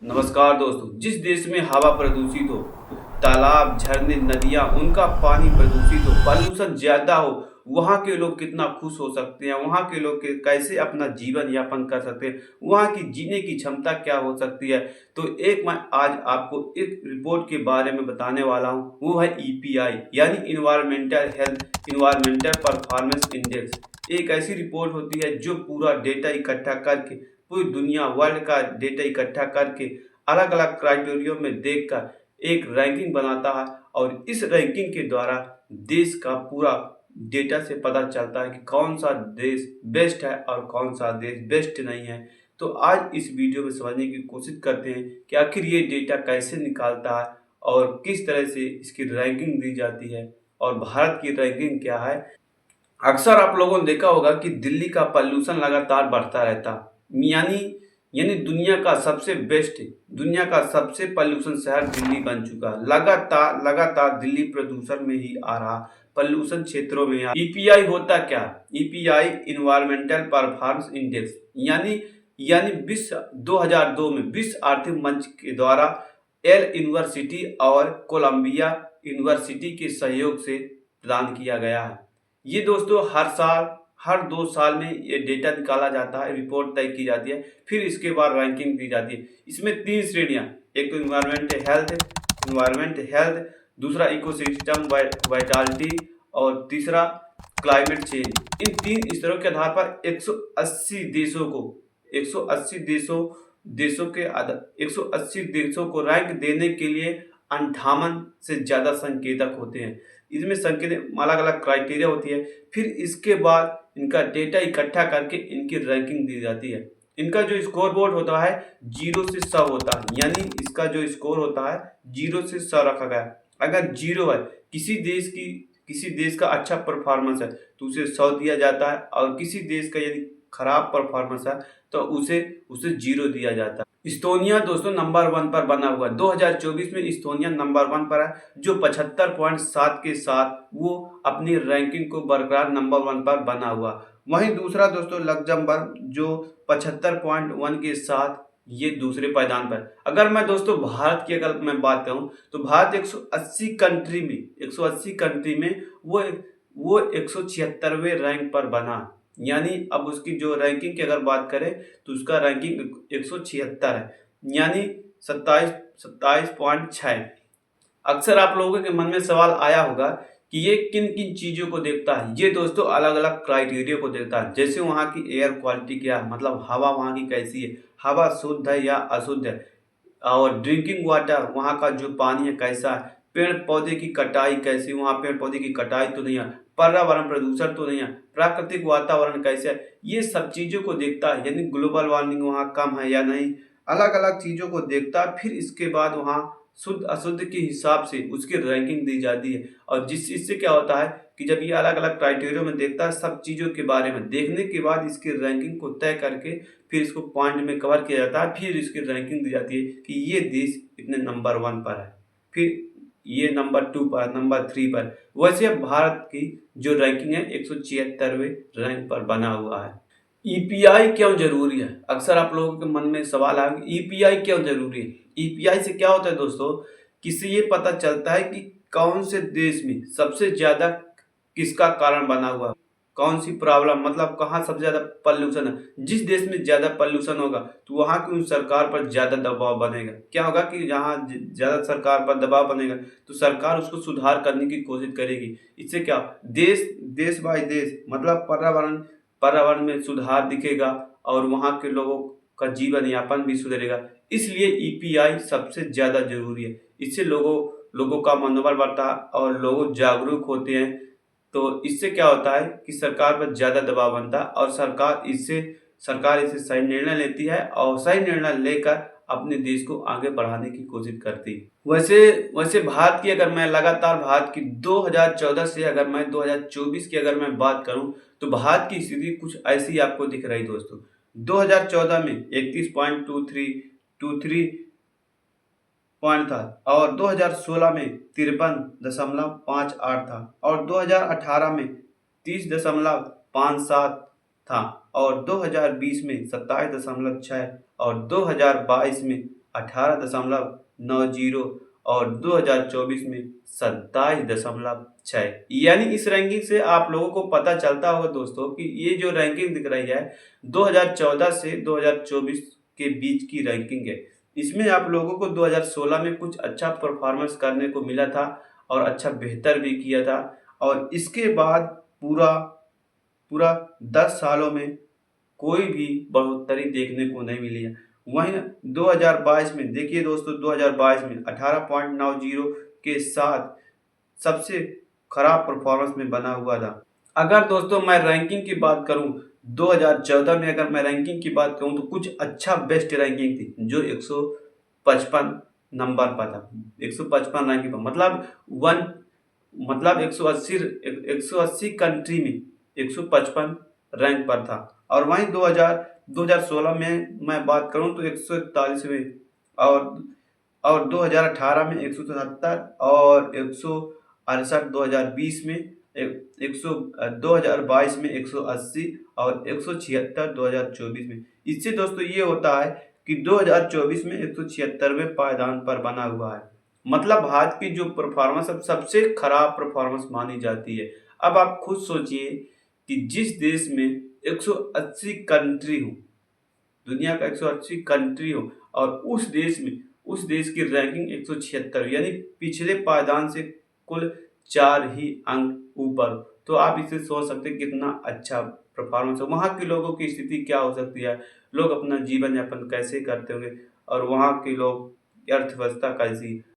नमस्कार दोस्तों। जिस देश में हवा प्रदूषित हो, तालाब, झरने, नदियाँ, उनका पानी प्रदूषित हो, पॉल्यूशन ज़्यादा हो, वहाँ के लोग कितना खुश हो सकते हैं, वहाँ के लोग कैसे अपना जीवन यापन कर सकते हैं, वहाँ की जीने की क्षमता क्या हो सकती है। तो एक मैं आज आपको एक रिपोर्ट के बारे में बताने वाला हूँ, वो है ईपीआई यानी इन्वायरमेंटल परफॉर्मेंस इंडेक्स। एक ऐसी रिपोर्ट होती है जो पूरा डेटा इकट्ठा करके, पूरी दुनिया वर्ल्ड का डेटा इकट्ठा करके अलग अलग क्राइटेरियो में देखकर एक रैंकिंग बनाता है और इस रैंकिंग के द्वारा देश का पूरा डेटा से पता चलता है कि कौन सा देश बेस्ट है और कौन सा देश बेस्ट नहीं है। तो आज इस वीडियो में समझने की कोशिश करते हैं कि आखिर ये डेटा कैसे निकालता है और किस तरह से इसकी रैंकिंग दी जाती है और भारत की रैंकिंग क्या है। अक्सर आप लोगों ने देखा होगा कि दिल्ली का पॉल्यूशन लगातार बढ़ता रहता यानी यानी दुनिया का सबसे पॉल्यूशन शहर दिल्ली बन चुका। लगातार लगातार दिल्ली प्रदूषण में ही आ रहा, पॉल्यूशन क्षेत्रों में ईपीआई होता क्या? ईपीआई इन्वायरमेंटल परफॉर्मेंस इंडेक्स यानी यानी विश्व 2002 में विश्व आर्थिक मंच के द्वारा एल यूनिवर्सिटी और कोलंबिया यूनिवर्सिटी के सहयोग से प्रदान किया गया है। ये दोस्तों हर 2 साल में ये डेटा निकाला जाता है, रिपोर्ट तय की जाती है, फिर इसके बाद रैंकिंग दी जाती है। इसमें 3 श्रेणियाँ, एक तो इन्वायरमेंट हेल्थ, दूसरा इकोसिस्टम वाइटलिटी और तीसरा क्लाइमेट चेंज। इन 3 स्तरों के आधार पर 180 देशों को 180 देशों के 180 देशों को रैंक देने के लिए 58 से ज़्यादा संकेतक होते हैं। इसमें संकेतक अलग अलग क्राइटेरिया होती है, फिर इसके बाद इनका डेटा इकट्ठा करके इनकी रैंकिंग दी जाती है। इनका जो स्कोर बोर्ड होता है 0 से 100 होता है, यानी इसका जो स्कोर होता है 0 से 100 रखा गया है। अगर 0 है, किसी देश का अच्छा परफॉर्मेंस है तो उसे 100 दिया जाता है, और किसी देश का यदि खराब परफॉर्मेंस है तो उसे 0 दिया जाता है। इस्तोनिया दोस्तों नंबर 1 पर बना हुआ है। 2024 में इस्तोनिया नंबर 1 पर है, जो 75.7 के साथ वो अपनी रैंकिंग को बरकरार नंबर 1 पर बना हुआ। वहीं दूसरा दोस्तों लग्जमबर्ग, जो 75.1 के साथ ये दूसरे पायदान पर। अगर मैं दोस्तों भारत की अगर मैं बात करूं तो भारत 180 कंट्री में वो 176वें रैंक पर बना। यानी अब उसकी जो रैंकिंग की अगर बात करें तो उसका रैंकिंग 176 है, यानी 27.6। अक्सर आप लोगों के मन में सवाल आया होगा कि ये किन किन चीज़ों को देखता है। ये दोस्तों अलग अलग क्राइटेरिया को देखता है, जैसे वहाँ की एयर क्वालिटी क्या है, मतलब हवा वहाँ की कैसी है, हवा शुद्ध है या अशुद्ध है, और ड्रिंकिंग वाटर वहाँ का जो पानी है कैसा है, पेड़ पौधे की कटाई कैसी, वहाँ पेड़ पौधे की कटाई तो नहीं है, पर्यावरण प्रदूषण तो नहीं है, प्राकृतिक वातावरण कैसे है, ये सब चीज़ों को देखता है। यानी ग्लोबल वार्मिंग वहाँ कम है या नहीं, अलग अलग चीज़ों को देखता है। फिर इसके बाद वहाँ शुद्ध अशुद्ध के हिसाब से उसकी रैंकिंग दी जाती है। और इससे क्या होता है कि जब ये अलग अलग क्राइटेरिया में देखता है, सब चीज़ों के बारे में देखने के बाद इसकी रैंकिंग को तय करके फिर इसको पॉइंट में कवर किया जाता है, फिर इसकी रैंकिंग दी जाती है कि ये देश इतने नंबर 1 पर है, फिर ये नंबर 2 पर, नंबर 3 पर। वैसे भारत की जो रैंकिंग है 176वें रैंक पर बना हुआ है। ईपीआई क्यों जरूरी है? अक्सर आप लोगों के मन में सवाल आया कि ईपीआई क्यों जरूरी है। ईपीआई से क्या होता है दोस्तों, किसी ये पता चलता है कि कौन से देश में सबसे ज्यादा किसका कारण बना हुआ है, कौन सी प्रॉब्लम, मतलब कहाँ सबसे ज्यादा पॉल्यूशन है। जिस देश में ज्यादा पॉल्यूशन होगा तो वहाँ की उन सरकार पर ज्यादा दबाव बनेगा। क्या होगा कि जहाँ ज्यादा सरकार पर दबाव बनेगा तो सरकार उसको सुधार करने की कोशिश करेगी। इससे क्या, देश बाय देश मतलब पर्यावरण में सुधार दिखेगा और वहाँ के लोगों का जीवन यापन भी सुधरेगा। इसलिए ईपीआई सबसे ज़्यादा जरूरी है। इससे लोगों का मनोबल बढ़ता है और लोग जागरूक होते हैं। तो इससे क्या होता है कि सरकार पर ज़्यादा दबाव बनता है और सरकार इसे सही निर्णय लेती है और सही निर्णय लेकर अपने देश को आगे बढ़ाने की कोशिश करती है। वैसे भारत की अगर मैं लगातार भारत की 2014 से अगर मैं 2024 की अगर मैं बात करूं तो भारत की स्थिति कुछ ऐसी आपको दिख रही दोस्तों। 2014 में 31.23 पॉइंट था, और 2016 में 53.58 था, और 2018 में 30.57 था, और 2020 में 27.6, और 2022 में 18.90 और 2024 में 27.6। यानी इस रैंकिंग से आप लोगों को पता चलता होगा दोस्तों कि ये जो रैंकिंग दिख रही है 2014 से 2024 के बीच की रैंकिंग है। इसमें आप लोगों को 2016 में कुछ अच्छा परफॉर्मेंस करने को मिला था और अच्छा बेहतर भी किया था, और इसके बाद पूरा पूरा 10 सालों में कोई भी बढ़ोतरी देखने को नहीं मिली है। वहीं 2022 में देखिए दोस्तों, 2022 में 18.90 के साथ सबसे खराब परफॉर्मेंस में बना हुआ था। अगर दोस्तों मैं रैंकिंग की बात करूं, 2014 में अगर मैं रैंकिंग की बात करूं तो कुछ अच्छा बेस्ट रैंकिंग थी जो 155 नंबर पर था। 155 रैंकिंग पर मतलब 180 कंट्री में 155 रैंक पर था। और वहीं 2016 में मैं बात करूं तो 141वें, और 2018 में 177 और 168 2020 में 2022 में 180 और 176 2024 में। इससे दोस्तों ये होता है कि 2024 में 176वें पायदान पर बना हुआ है। मतलब भारत की जो परफॉर्मेंस अब सबसे खराब परफॉर्मेंस मानी जाती है। अब आप खुद सोचिए कि जिस देश में 180 कंट्री हो, दुनिया का 180 कंट्री हो, और उस देश की रैंकिंग 176, यानी पिछले पायदान से कुल 4 ही अंक ऊपर। तो आप इसे सोच सकते हैं कितना अच्छा परफॉर्मेंस है। वहाँ के लोगों की स्थिति क्या हो सकती है, लोग अपना जीवन यापन कैसे करते होंगे, और वहाँ के लोग अर्थव्यवस्था कैसी